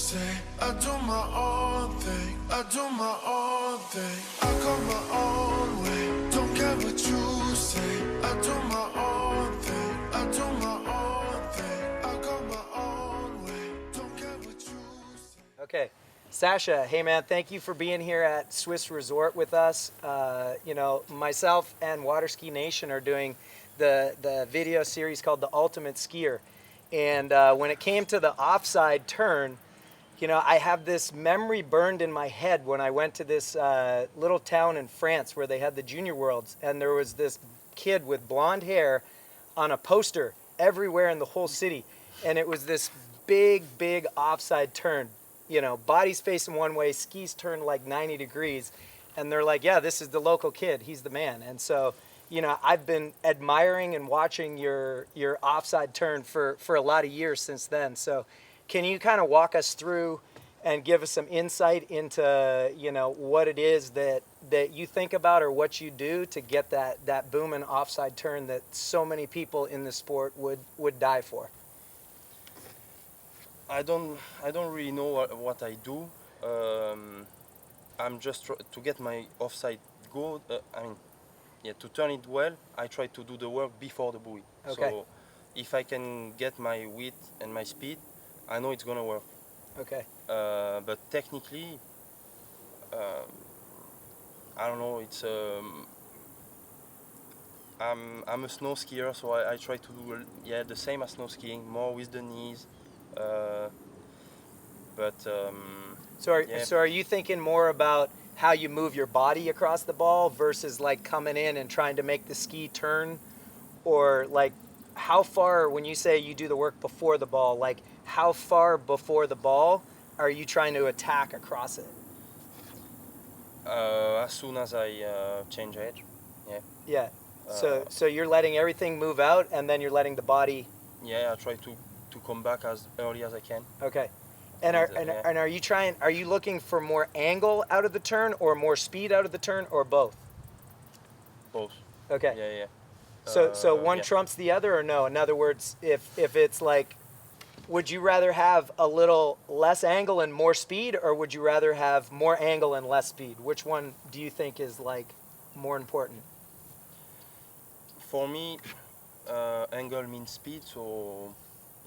say. I do my own thing, I do my own thing. I go my own way, don't care what you say. I do my own thing, I do my own thing. I go my own way, don't care what you say. Okay. Sacha, hey man, thank you for being here at Swiss Resort with us. Myself and Waterski Nation are doing the video series called The Ultimate Skier. And when it came to the offside turn, I have this memory burned in my head when I went to this little town in France where they had the Junior Worlds, and there was this kid with blonde hair on a poster everywhere in the whole city. And it was this big offside turn. Body's facing one way, skis turn like 90 degrees, and they're like, yeah, this is the local kid, he's the man. And so, I've been admiring and watching your offside turn for a lot of years since then. So can you kind of walk us through and give us some insight into, what it is that you think about or what you do to get that booming offside turn that so many people in the sport would die for? I don't really know what I do. I'm just to get my offside good. To turn it well, I try to do the work before the buoy. Okay. So if I can get my width and my speed, I know it's gonna work. Okay. But technically, I don't know. It's I'm a snow skier, so I try to do the same as snow skiing, more with the knees. So are you thinking more about how you move your body across the ball versus like coming in and trying to make the ski turn? Or like how far, when you say you do the work before the ball, like how far before the ball are you trying to attack across it? As soon as I change edge, yeah. Yeah. So you're letting everything move out and then you're letting the body. Yeah, I try to come back as early as I can. Okay. And are you looking for more angle out of the turn or more speed out of the turn or both? Both. Okay. Yeah. So one trumps the other, or no? In other words, if it's like, would you rather have a little less angle and more speed, or would you rather have more angle and less speed? Which one do you think is like more important? For me, angle means speed, so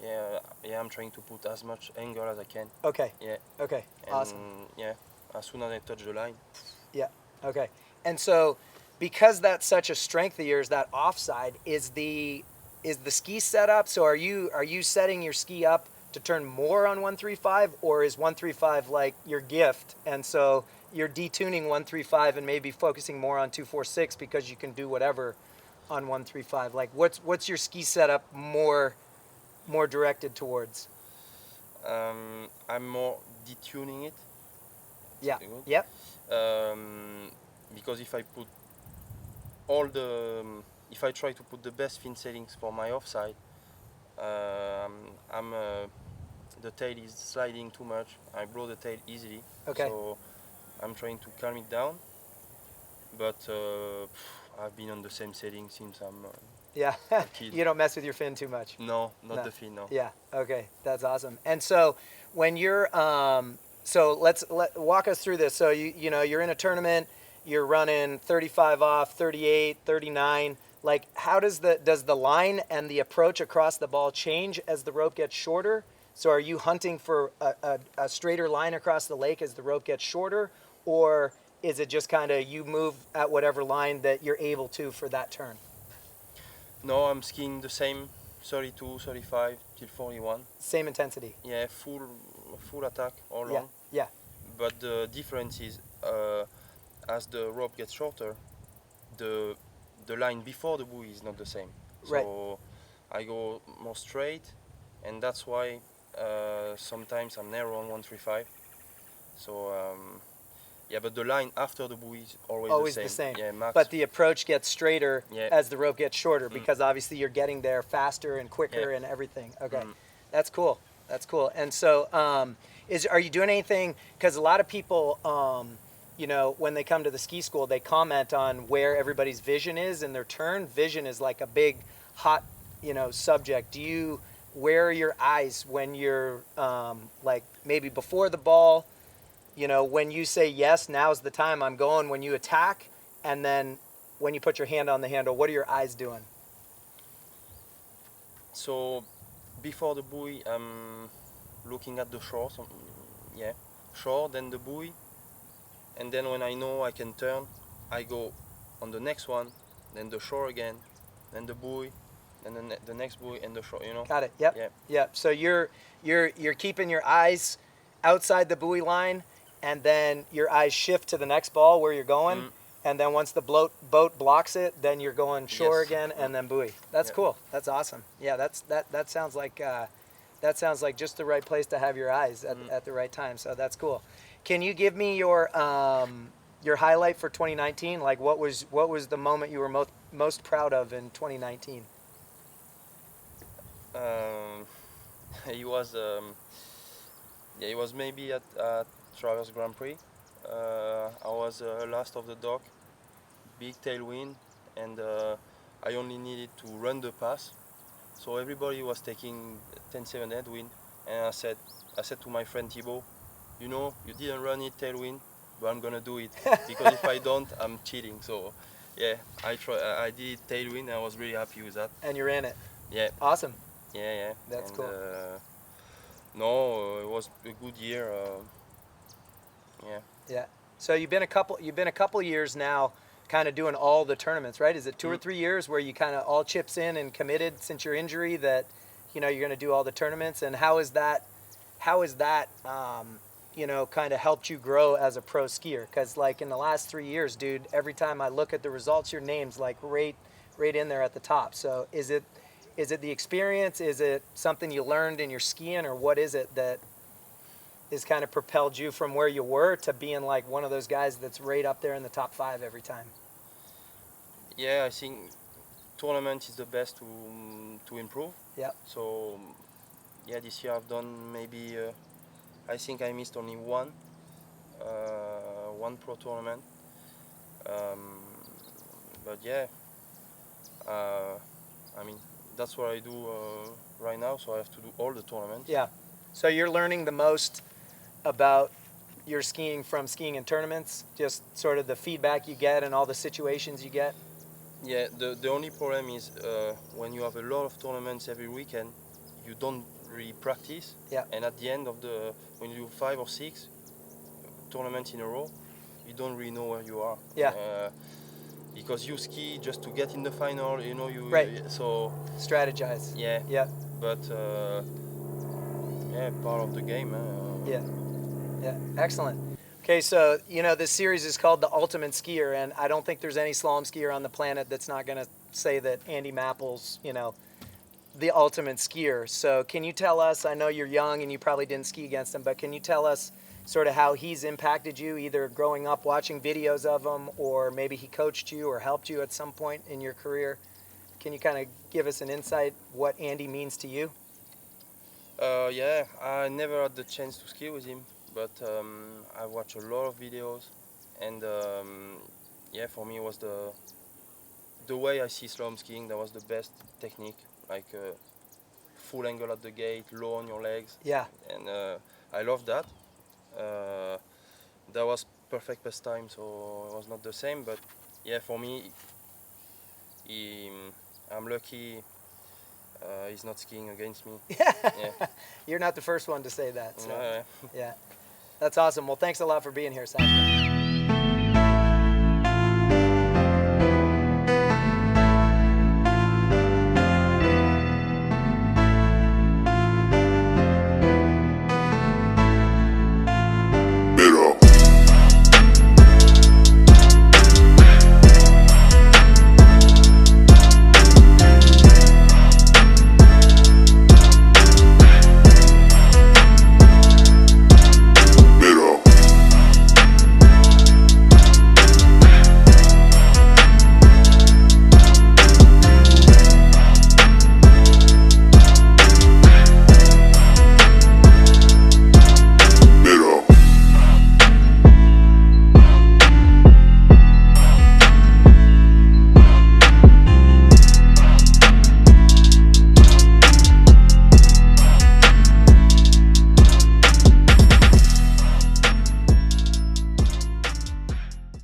yeah, I'm trying to put as much angle as I can. Okay. Yeah. Okay. And Awesome. Yeah, as soon as I touch the line. Yeah. Okay. And so, because that's such a strength of yours, that offside is the ski set up. So are you setting your ski up to turn more on 135, or is 135 like your gift, and so you're detuning 135 and maybe focusing more on 246 because you can do whatever on 135? Like what's your ski setup more directed towards? I'm more detuning it. Yeah. Yep. Because if I put if I try to put the best fin settings for my offside, the tail is sliding too much. I blow the tail easily. Okay. So I'm trying to calm it down. But I've been on the same setting since I'm yeah. a kid. You don't mess with your fin too much. No, not the fin, no. Yeah. Okay. That's awesome. And so when you're walk us through this. So you're in a tournament, you're running 35 off, 38, 39. Like how does the line and the approach across the ball change as the rope gets shorter? So are you hunting for a straighter line across the lake as the rope gets shorter, or is it just kind of you move at whatever line that you're able to for that turn? No, I'm skiing the same 32, 35 till 41. Same intensity. Yeah, full attack all along. Yeah. But the difference is as the rope gets shorter, the line before the buoy is not the same. So right. I go more straight, and that's why sometimes I'm narrow on 135. So but the line after the buoy is always the same. Yeah, max. But the approach gets straighter as the rope gets shorter because obviously you're getting there faster and quicker and everything. Okay, that's cool. That's cool. And so, are you doing anything? Because a lot of people, when they come to the ski school, they comment on where everybody's vision is in their turn. Vision is like a big, hot, subject. Do you where are your eyes when you're like maybe before the ball, you know, when you say yes, now's the time I'm going, when you attack, and then when you put your hand on the handle, what are your eyes doing? So before the buoy, I'm looking at the shore. So, yeah, shore, then the buoy, and then when I know I can turn, I go on the next one, then the shore again, then the buoy, and then the next buoy and the shore. You know. Got it. Yep. Yeah. Yep. So you're keeping your eyes outside the buoy line, and then your eyes shift to the next ball where you're going, and then once the boat blocks it, then you're going shore Yes. again, and then buoy. That's Yeah. cool. That's awesome. Yeah. That sounds like just the right place to have your eyes at the right time. So that's cool. Can you give me your highlight for 2019? Like what was the moment you were most proud of in 2019? He was yeah, he was maybe at Traverse Grand Prix. I was last of the dock, big tailwind, and I only needed to run the pass. So everybody was taking 10-7 headwind, and I said to my friend Thibaut, you know, you didn't run it tailwind, but I'm gonna do it because if I don't, I'm cheating. So yeah, I did tailwind, and I was really happy with that. And you're in it. Yeah. Awesome. Yeah. That's and, cool. No, it was a good year. Yeah. Yeah. So you've been a couple years now, kind of doing all the tournaments, right? Is it 2 or 3 years where you kind of all chips in and committed since your injury that, you know, you're going to do all the tournaments? And how is that, you know, kind of helped you grow as a pro skier? Because like in the last 3 years, dude, every time I look at the results, your name's like right in there at the top. So is it the experience? Is it something you learned in your skiing, or what is it that is kind of propelled you from where you were to being like one of those guys that's right up there in the top 5 every time? Yeah, I think tournament is the best to improve. Yeah. So yeah, this year I've done maybe I think I missed only one pro tournament. But yeah, I mean that's what I do right now. So I have to do all the tournaments. Yeah. So you're learning the most about your skiing from skiing in tournaments, just sort of the feedback you get and all the situations you get? Yeah, the only problem is when you have a lot of tournaments every weekend, you don't really practice. Yeah. And at the end of when you do 5 or 6 tournaments in a row, you don't really know where you are. Yeah. Because you ski just to get in the final, you know. Right. So Strategize. yeah. Yeah. But yeah, part of the game. Yeah. Yeah. Excellent. Okay, so you know this series is called The Ultimate Skier, and I don't think there's any slalom skier on the planet that's not going to say that Andy Mappel's, you know, the ultimate skier. So can you tell us, I know you're young and you probably didn't ski against him, but can you tell us sort of how he's impacted you, either growing up watching videos of him, or maybe he coached you or helped you at some point in your career? Can you kind of give us an insight what Andy means to you? Yeah, I never had the chance to ski with him, but I watched a lot of videos, and yeah, for me it was the way I see slalom skiing. That was the best technique, like full angle at the gate, low on your legs. Yeah. And I love that. That was perfect best time, so it was not the same, but yeah, for me, I'm lucky. He's not skiing against me. Yeah. You're not the first one to say that. So. Yeah. Yeah. That's awesome. Well, thanks a lot for being here, Sacha.